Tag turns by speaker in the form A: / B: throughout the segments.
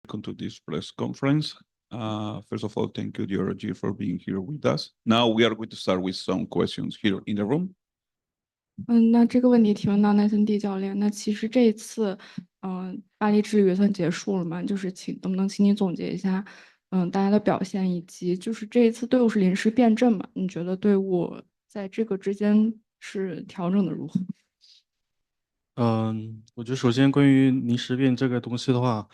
A: Welcome to this press conference. First of all, thank you, DRG, for being here with us. Now we are going to start with some questions here in the room.
B: 那这个问题提问到奈森 D 教练。那其实这一次，巴黎之旅也算结束了嘛？就是能不能请你总结一下，大家的表现，以及就是这一次队伍是临时变阵嘛？你觉得队伍在这个之间是调整的如何？
C: 我觉得首先关于临时变这个东西的话，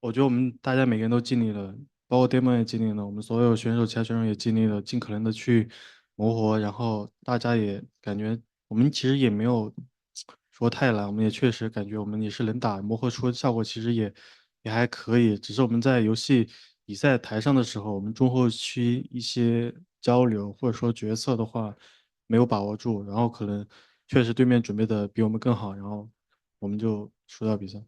C: 我觉得我们大家每个人都尽力了，包括 Demon 也尽力了，我们所有选手、其他选手也尽力了，尽可能的去磨合，然后大家也感觉我们其实也没有说太懒，我们也确实感觉我们也是能打，磨合出效果其实也还可以，只是我们在游戏比赛台上的时候，我们中后期一些交流或者说决策的话没有把握住，然后可能确实对面准备的比我们更好，然后我们就输掉比赛。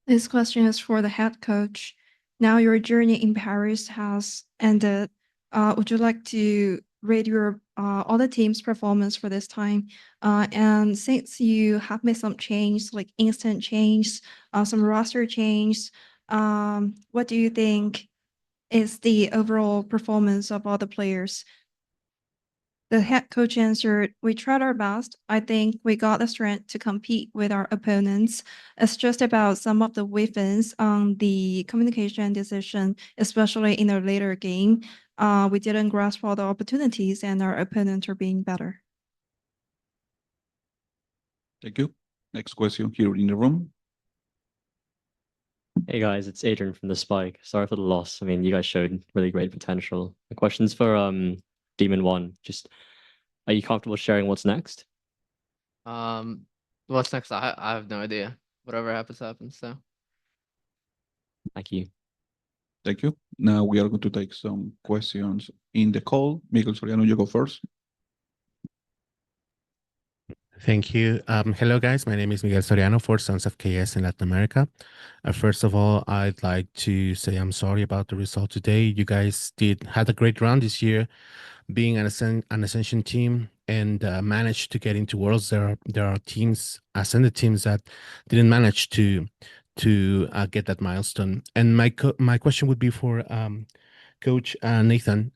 D: This question is for the head coach. Now your journey in Paris has ended. Would you like to rate your all the team's performance for this time? And since you have made some change, like instant change, some roster change, what do you think is the overall performance of all the players? The head coach answered, "We tried our best. I think we got the strength to compete with our opponents. It's just about some of the weapons on the communication decision, especially in the later game. We didn't grasp all the opportunities and our opponents are being better."
A: Thank you. Next question here in the room.
E: Hey guys, it's Adrian from The Spike. Sorry for the loss. I mean, you guys showed really great potential. The question's for Demon One. Just, are you comfortable sharing what's next?
F: What's next? I have no idea. Whatever happens, happens. So.
E: Thank you.
A: Thank you. Now we are going to take some questions in the call. Miguel Soriano, you go first.
G: Thank you. Hello, guys. My name is Miguel Soriano for Sons of KS in Latin America. First of all, I'd like to say I'm sorry about the result today. You guys had a great round this year, being an Ascension team, and managed to get into Worlds. There are teams, Ascended teams, that didn't manage to get that milestone. And my question would be for Coach Nathan.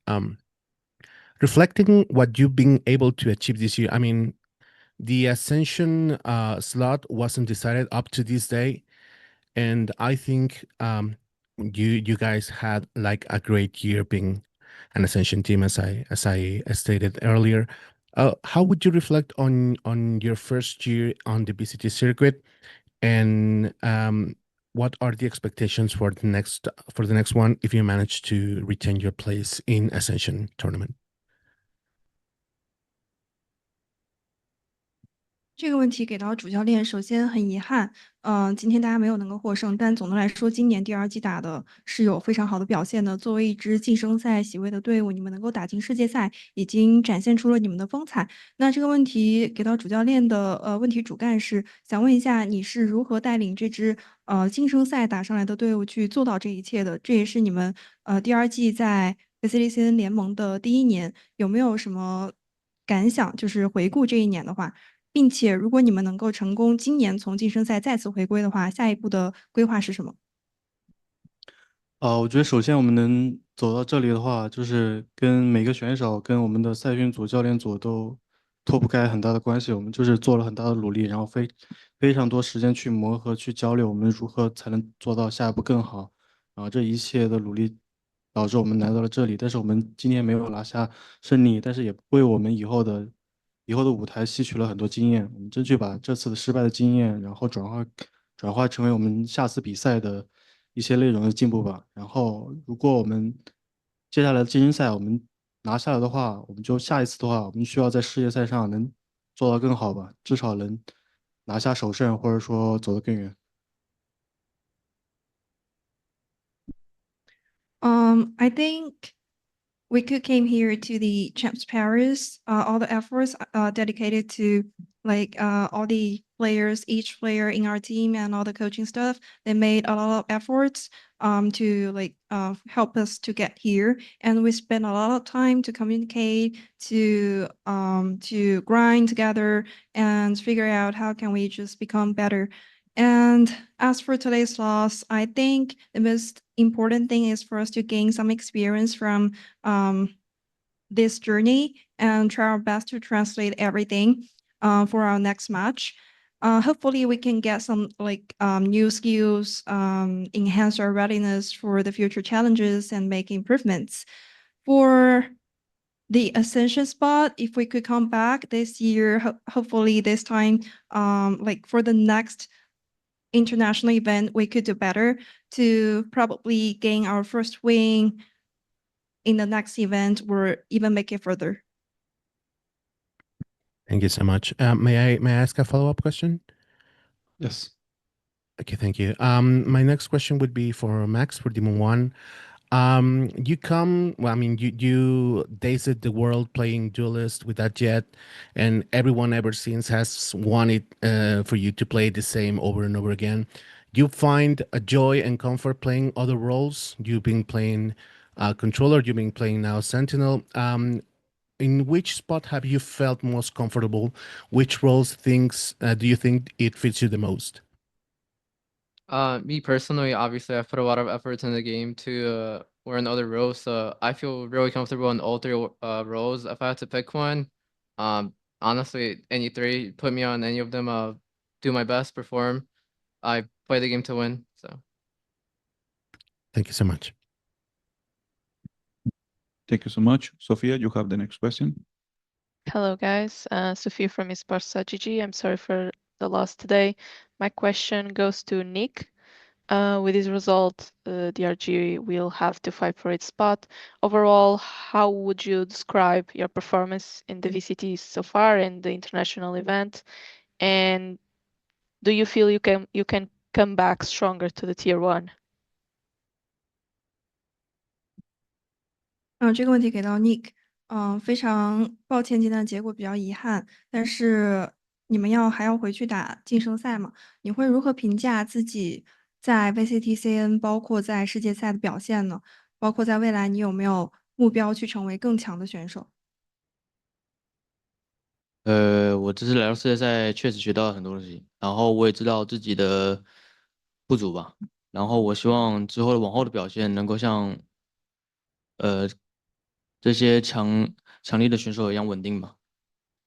G: Reflecting what you've been able to achieve this year, I mean, the Ascension slot wasn't decided up to this day, and I think you guys had like a great year being an Ascension team, as I stated earlier. How would you reflect on your first year on the VCT circuit, and what are the expectations for the next one if you manage to retain your place in Ascension tournament?
D: 这个问题给到主教练，首先很遗憾，今天大家没有能够获胜，但总的来说，今年DRG打的是有非常好的表现的。作为一支晋升赛席位的队伍，你们能够打进世界赛，已经展现出了你们的风采。那这个问题给到主教练的问题主干是想问一下，你是如何带领这支晋升赛打上来的队伍去做到这一切的？这也是你们DRG 在 VCT 联盟的第1年，有没有什么感想？就是回顾这一年的话。并且，如果你们能够成功今年从晋升赛再次回归的话，下一步的规划是什么？
C: 我觉得首先我们能走到这里的话，就是跟每个选手、跟我们的赛训组、教练组都脱不开很大的关系。我们就是做了很大的努力，然后非常多时间去磨合、去交流，我们如何才能做到下一步更好。然后这一切的努力导致我们来到了这里，但是我们今天没有拿下胜利，但是也为我们以后的舞台吸取了很多经验。我们争取把这次的失败的经验，然后转化成为我们下次比赛的一些内容的进步吧。然后，如果我们接下来的晋升赛我们拿下来的话，我们就下一次的话，我们需要在世界赛上能做到更好吧，至少能拿下首胜，或者说走得更远。
D: I think we could came here to the Champs Paris. All the efforts dedicated to like all the players, each player in our team, and all the coaching stuff. They made a lot of efforts to like help us to get here, and we spent a lot of time to communicate, to grind together, and figure out how can we just become better. And as for today's loss, I think the most important thing is for us to gain some experience from this journey and try our best to translate everything for our next match. Hopefully we can get some new skills, enhance our readiness for the future challenges and make improvements. For the Ascension spot, if we could come back this year, hopefully this time, for the next international event, we could do better to probably gain our first win in the next event or even make it further.
G: Thank you so much. May I ask a follow-up question?
A: Yes.
G: Okay, thank you. My next question would be for Max for Demon One. You dazed the world playing Duelist with that jet, and everyone ever since has wanted for you to play the same over and over again. You find a joy and comfort playing other roles. You've been playing controller. You've been playing now Sentinel. In which spot have you felt most comfortable? Which roles do you think it fits you the most?
F: Me personally, obviously, I've put a lot of efforts in the game to learn other roles, so I feel really comfortable in all three roles. If I had to pick one, honestly, any three, put me on any of them. Do my best, perform. I play the game to win. So
G: Thank you so much.
A: Thank you so much. Sophia, you have the next question.
H: Hello, guys. Sophia from Esports GG. I'm sorry for the loss today. My question goes to Nick. With this result, DRG will have to fight for its spot. Overall, how would you describe your performance in the VCT so far and the international event? And do you feel you can come back stronger to the tier 1?
D: 这个问题给到 Nick，非常抱歉今天的结果比较遗憾，但是你们还要回去打晋升赛嘛？你会如何评价自己在 VCT CN 包括在世界赛的表现呢？包括在未来你有没有目标去成为更强的选手？
I: 我这次来到世界赛确实学到了很多东西，然后我也知道自己的不足吧，然后我希望之后往后的表现能够像这些强力的选手一样稳定吧，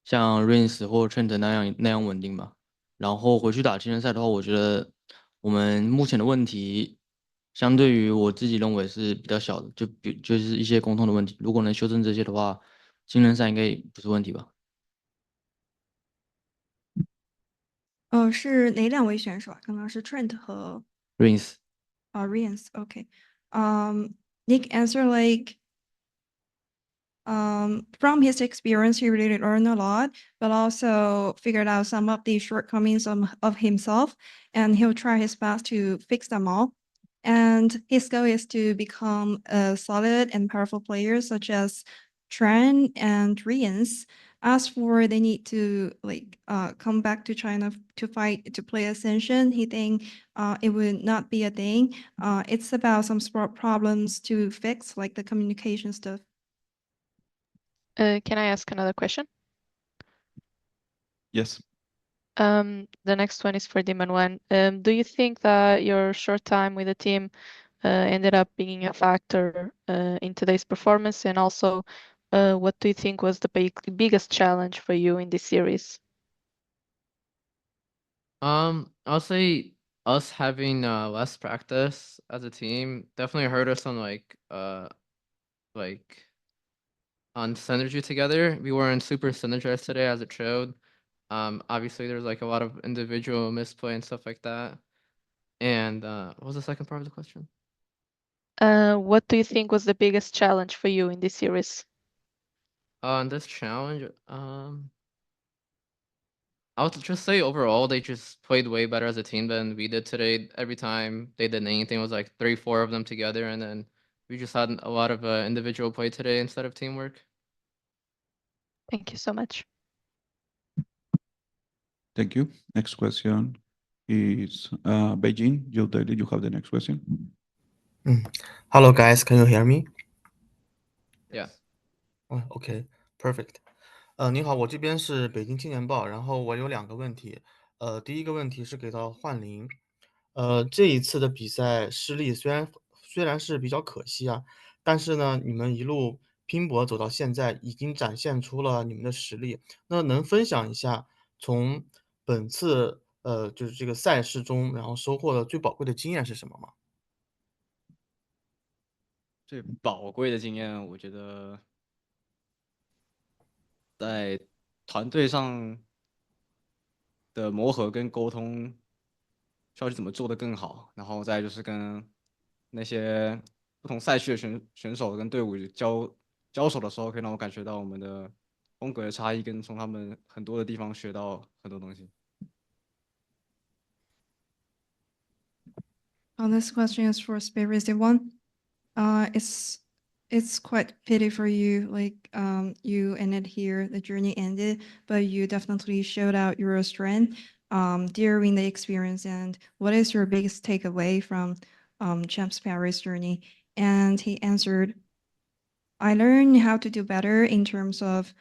I: 像 Reigns 或 Trent 那样稳定吧。然后回去打青人赛的话，我觉得我们目前的问题，相对于我自己认为是比较小的，就是一些沟通的问题。如果能修正这些的话，青人赛应该不是问题吧。
D: 是哪两位选手啊？刚刚是 Trent 和
I: Reigns。Reigns.
D: Okay. Nick answer from his experience, he really learned a lot, but also figured out some of the shortcomings of himself, and he'll try his best to fix them all. And his goal is to become a solid and powerful player, such as Tran and Rians. As for they need to come back to China to fight to play Ascension, he think it would not be a thing. It's about some sport problems to fix, like the communication stuff.
H: Can I ask another question?
A: Yes.
H: The next one is for Demon One. Do you think that your short time with the team ended up being a factor in today's performance? And also, what do you think was the biggest challenge for you in this series?
F: I'll say us having less practice as a team definitely hurt us on on synergy together. We weren't super synergized today as it showed. Obviously there's a lot of individual misplay and stuff like that. And what was the second part of the question?
H: What do you think was the biggest challenge for you in this series?
F: On this challenge, I would just say overall they just played way better as a team than we did today. Every time they did anything, it was like 3-4 of them together, and then we just had a lot of individual play today instead of teamwork.
H: Thank you so much.
A: Thank you. Next question is Beijing. You have the next question.
J: Hello guys, can you hear me?
F: Yeah.
J: OK, perfect. 您好，我这边是北京青年报，然后我有2个问题。第一个问题是给到幻灵，这一次的比赛失利虽然是比较可惜啊，但是呢，你们一路拼搏走到现在，已经展现出了你们的实力。那能分享一下从本次就是这个赛事中，然后收获的最宝贵的经验是什么吗？
K: 最宝贵的经验，我觉得在团队上的磨合跟沟通，需要去怎么做得更好，然后再就是跟那些不同赛区的选手跟队伍交手的时候，可以让我感觉到我们的风格的差异，跟从他们很多的地方学到很多东西。
D: This question is for Space One. It's quite pity for you, like you ended here, the journey ended, but you definitely showed out your strength during the experience. And what is your biggest takeaway from Champs Paris journey? And he answered, I learned how to do better in terms of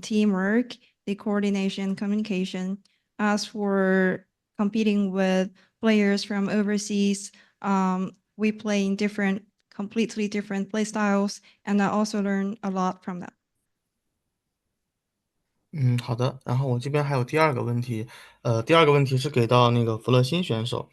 D: teamwork, the coordination, communication. As for competing with players from overseas, we play in completely different play styles, and I also learned a lot from that.
J: 好的。然后我这边还有第二个问题，第二个问题是给到那个弗勒辛选手，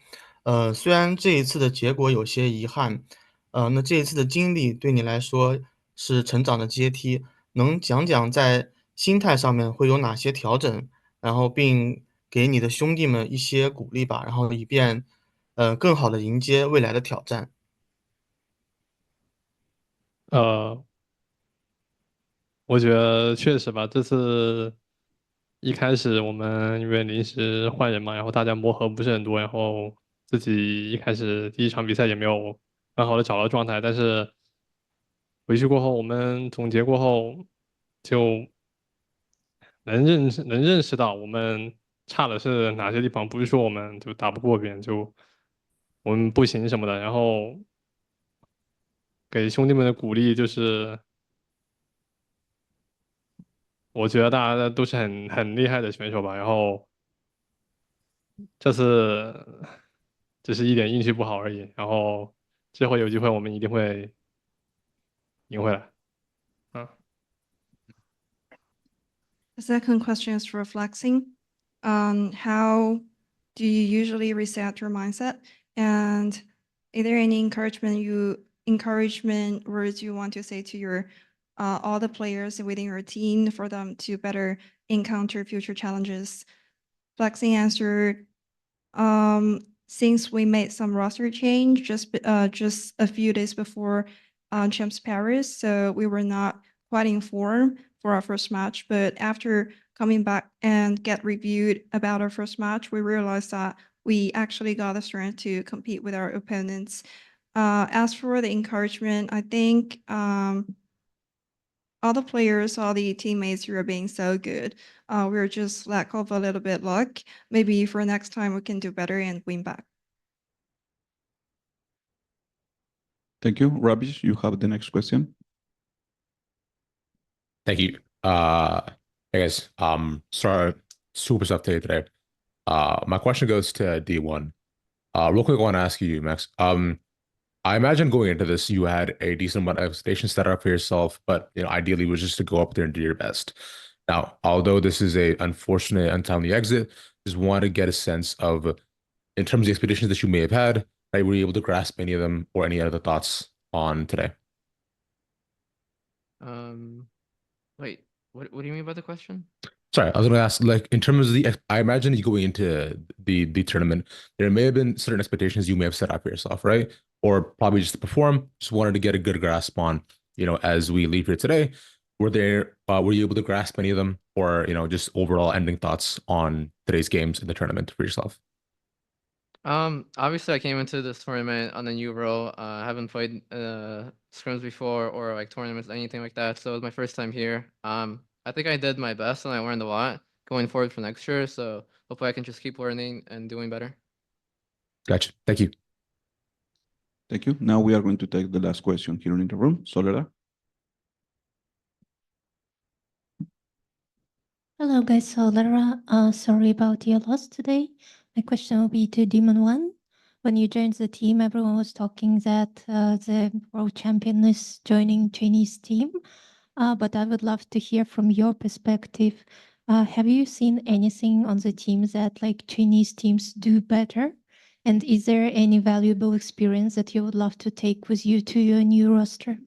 J: 虽然这一次的结果有些遗憾，那这一次的经历对你来说是成长的阶梯，能讲讲在心态上面会有哪些调整，然后并给你的兄弟们一些鼓励吧，然后以便更好的迎接未来的挑战。
L: 我觉得确实吧，这次一开始我们因为临时换人嘛，然后大家磨合不是很多，然后自己一开始第一场比赛也没有很好的找到状态，但是回去过后，我们总结过后就能认识到我们差的是哪些地方，不是说我们就打不过别人，就我们不行什么的，然后给兄弟们的鼓励就是。我觉得大家都是很厉害的选手吧，然后这次只是一点运气不好而已，然后之后有机会我们一定会赢回来。
D: The second question is for flexing. How do you usually reset your mindset? And is there any encouragement words you want to say to your all the players within your team for them to better encounter future challenges? Flexing answered, since we made some roster change just a few days before Champs Paris, so we were not quite in form for our first match. But after coming back and get reviewed about our first match, we realized that we actually got the strength to compete with our opponents. As for the encouragement, I think all the players, all the teammates who are being so good, we're just lack of a little bit luck. Maybe for next time we can do better and win back.
A: Thank you. Rabish, you have the next question.
M: Thank you. Hey guys, sorry, super tough day today. My question goes to D1. Real quick, I want to ask you, Max. I imagine going into this, you had a decent amount of expectations set up for yourself, but ideally was just to go up there and do your best. Now, although this is a unfortunate, untimely exit, just want to get a sense of, in terms of the expectations that you may have had, were you able to grasp any of them or any other thoughts on today?
F: Wait, what do you mean by the question?
M: Sorry, I was going to ask, like, in terms of I imagine you going into the tournament, there may have been certain expectations you may have set up for yourself, right? Or probably just to perform. Just wanted to get a good grasp on, as we leave here today, were you able to grasp any of them, or just overall ending thoughts on today's games in the tournament for yourself?
F: Obviously I came into this tournament on a new role. I haven't played scrims before or like tournaments, anything like that. So it was my first time here. I think I did my best and I learned a lot going forward for next year. So hopefully I can just keep learning and doing better.
M: Gotcha. Thank you.
A: Thank you. Now we are going to take the last question here in the room. Soledad.
N: Hello guys, so Lara, sorry about your loss today. My question will be to Demon One. When you joined the team, everyone was talking that the world champion is joining Chinese team. But I would love to hear from your perspective. Have you seen anything on the team that like Chinese teams do better? And is there any valuable experience that you would love to take with you to your new roster?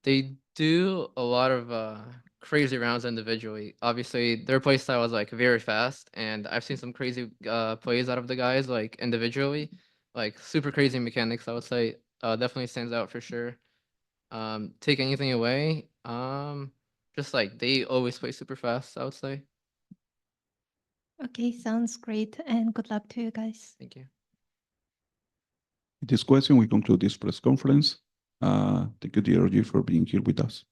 F: They do a lot of crazy rounds individually. Obviously, their play style is like very fast, and I've seen some crazy plays out of the guys like individually, like super crazy mechanics. I would say definitely stands out for sure. Take anything away, just like they always play super fast, I would say.
N: Okay, sounds great, and good luck to you guys.
F: Thank you.
A: With this question, we conclude this press conference. Thank you, DRG, for being here with us.